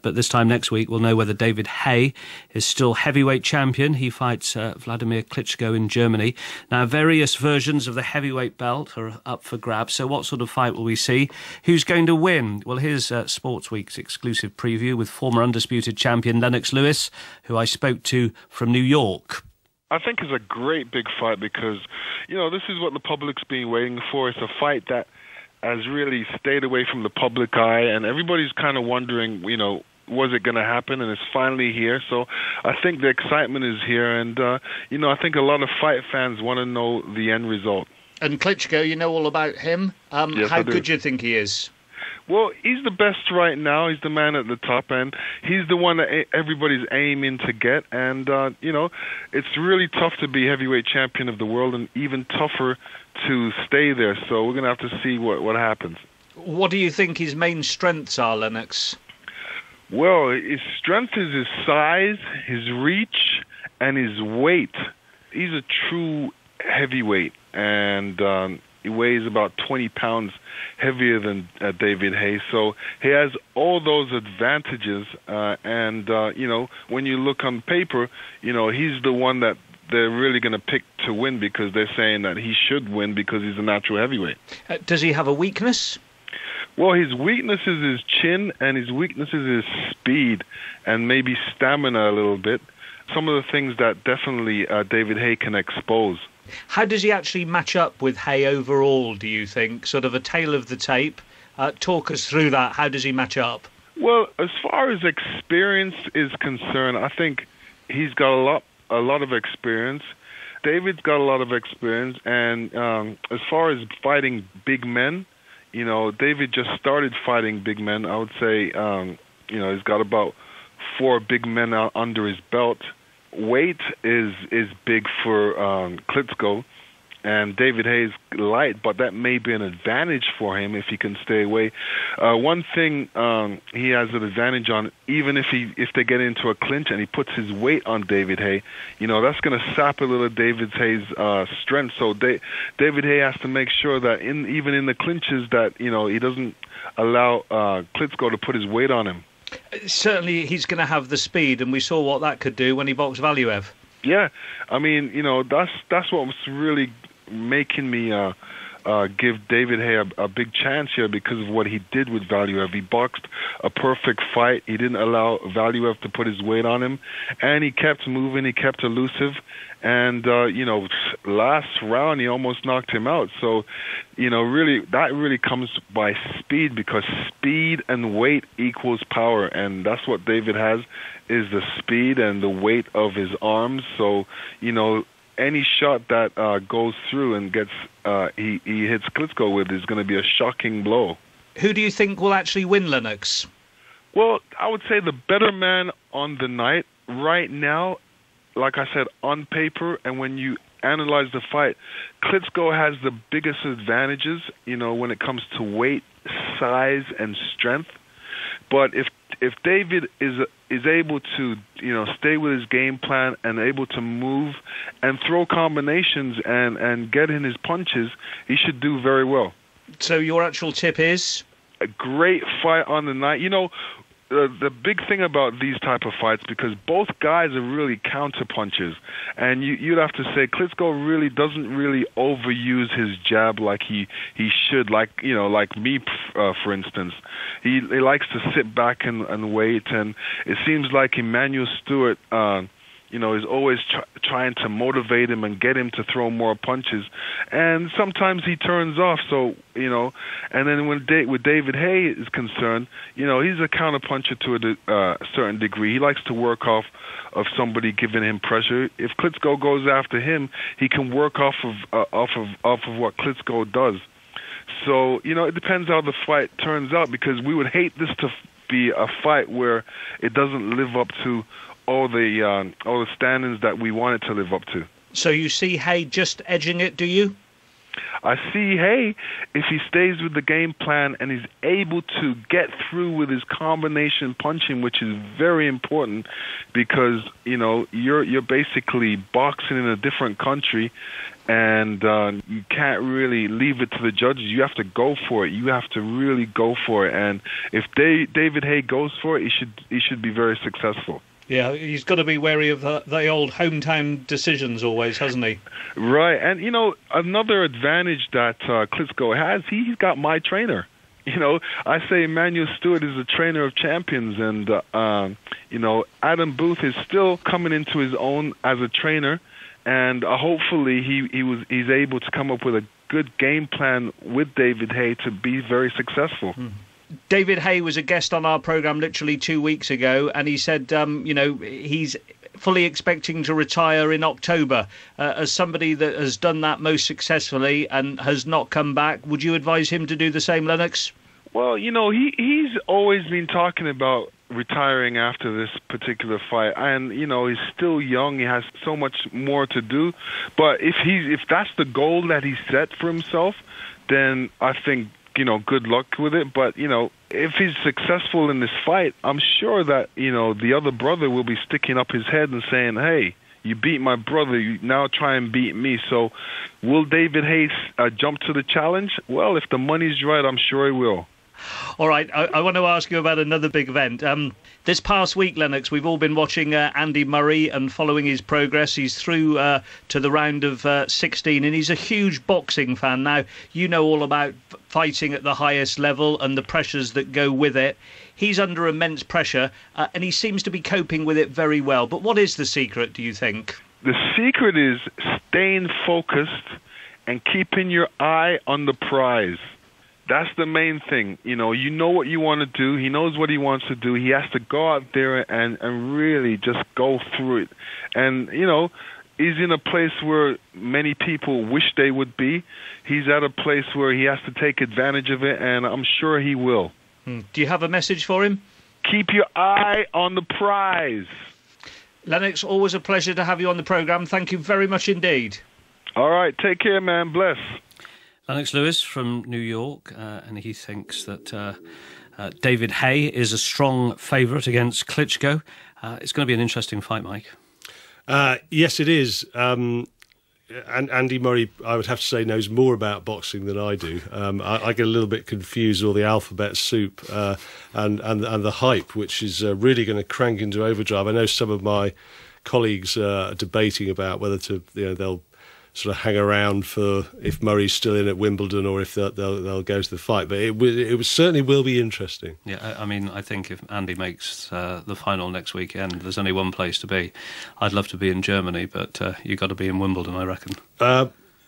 But this time next week, we'll know whether David Haye is still heavyweight champion. He fights Vladimir Klitschko in Germany. Now, various versions of the heavyweight belt are up for grabs. So what sort of fight will we see? Who's going to win? Well, here's Sports Week's exclusive preview with former undisputed champion Lennox Lewis, who I spoke to from New York. I think it's a great big fight because, this is what the public's been waiting for. It's a fight that has really stayed away from the public eye, and everybody's kind of wondering, was it going to happen? And it's finally here. So I think the excitement is here, and, I think a lot of fight fans want to know the end result. And Klitschko, you know all about him. Yes, how good do you think he is? Well, he's the best right now. He's the man at the top, and he's the one that everybody's aiming to get. And, it's really tough to be heavyweight champion of the world and even tougher to stay there. So we're going to have to see what happens. What do you think his main strengths are, Lennox? Well, his strength is his size, his reach, and his weight. He's a true heavyweight, and he weighs about 20 pounds heavier than David Haye. So he has all those advantages, and when you look on paper, he's the one that they're really going to pick to win because they're saying that he should win because he's a natural heavyweight. Does he have a weakness? Well, his weakness is his chin, and his weakness is his speed and maybe stamina a little bit. Some of the things that definitely David Haye can expose. How does he actually match up with Haye overall, do you think? Sort of a tale of the tape. Talk us through that. How does he match up? Well, as far as experience is concerned, I think he's got a lot of experience. David's got a lot of experience, and as far as fighting big men, David just started fighting big men. I would say, he's got about 4 big men out under his belt. Weight is big for Klitschko, and David Haye's light, but that may be an advantage for him if he can stay away. One thing he has an advantage on, even if they get into a clinch and he puts his weight on David Haye, that's going to sap a little David Haye's strength. So David Haye has to make sure that even in the clinches that he doesn't allow Klitschko to put his weight on him. Certainly he's going to have the speed, and we saw what that could do when he boxed Valuev. Yeah, I mean, that's what was really making me give David Haye a big chance here because of what he did with Valuev. He boxed a perfect fight. He didn't allow Valuev to put his weight on him, and he kept moving. He kept elusive, and last round he almost knocked him out. So, that really comes by speed because speed and weight equals power, and that's what David has is the speed and the weight of his arms. So, any shot that goes through and gets he hits Klitschko with is going to be a shocking blow. Who do you think will actually win, Lennox? Well, I would say the better man on the night right now, like I said, on paper, and when you analyze the fight, Klitschko has the biggest advantages, when it comes to weight, size, and strength. But if David is able to stay with his game plan and able to move and throw combinations and get in his punches, he should do very well. So your actual tip is? A great fight on the night. The big thing about these type of fights, because both guys are really counter punchers, and you'd have to say Klitschko really doesn't really overuse his jab like he should, like me, for instance. He likes to sit back and wait, and it seems like Emmanuel Stewart is always trying to motivate him and get him to throw more punches, and sometimes he turns off. So and then with David Haye is concerned, he's a counterpuncher to a certain degree. He likes to work off of somebody giving him pressure. If Klitschko goes after him, he can work off of what Klitschko does. So it depends how the fight turns out, because we would hate this to be a fight where it doesn't live up to all the standards that we want it to live up to. So you see Haye just edging it, do you? I see Haye, if he stays with the game plan and is able to get through with his combination punching, which is very important because, you're basically boxing in a different country and you can't really leave it to the judges. You have to go for it. You have to really go for it. And if David Haye goes for it, he should be very successful. Yeah, he's got to be wary of the old hometown decisions always, hasn't he? Right, and another advantage that Klitschko has, he's got my trainer. I say Emmanuel Stewart is a trainer of champions, and Adam Booth is still coming into his own as a trainer, and hopefully he's able to come up with a good game plan with David Haye to be very successful. David Haye was a guest on our programme literally 2 weeks ago, and he said, he's fully expecting to retire in October. As somebody that has done that most successfully and has not come back, would you advise him to do the same, Lennox? Well, he's always been talking about retiring after this particular fight, and he's still young. He has so much more to do. But if that's the goal that he set for himself, then I think good luck with it. But if he's successful in this fight, I'm sure that the other brother will be sticking up his head and saying, "Hey, you beat my brother, you now try and beat me." So will David Haye jump to the challenge? Well, if the money's right, I'm sure he will. All right, I want to ask you about another big event. This past week, Lennox, we've all been watching Andy Murray and following his progress. He's through to the round of 16, and he's a huge boxing fan. Now, you know all about fighting at the highest level and the pressures that go with it. He's under immense pressure, and he seems to be coping with it very well. But what is the secret, do you think? The secret is staying focused and keeping your eye on the prize. That's the main thing. You know what you want to do. He knows what he wants to do. He has to go out there and really just go through it. And, he's in a place where many people wish they would be. He's at a place where he has to take advantage of it, and I'm sure he will. Do you have a message for him? Keep your eye on the prize. Lennox, always a pleasure to have you on the programme. Thank you very much indeed. All right, take care, man. Bless. Lennox Lewis from New York, and he thinks that David Haye is a strong favourite against Klitschko. It's going to be an interesting fight, Mike. Yes, it is. And Andy Murray, I would have to say, knows more about boxing than I do. I get a little bit confused with all the alphabet soup and the hype, which is really going to crank into overdrive. I know some of my colleagues are debating about whether they'll sort of hang around for if Murray's still in at Wimbledon or if they'll go to the fight. But it certainly will be interesting. Yeah, I mean, I think if Andy makes the final next weekend, there's only one place to be. I'd love to be in Germany, but you've got to be in Wimbledon, I reckon.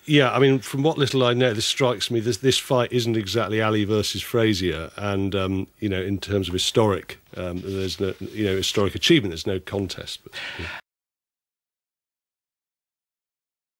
Yeah, I mean, from what little I know, this strikes me, this fight isn't exactly Ali versus Frazier, and, in terms of historic, there's no, historic achievement, there's no contest. But, yeah.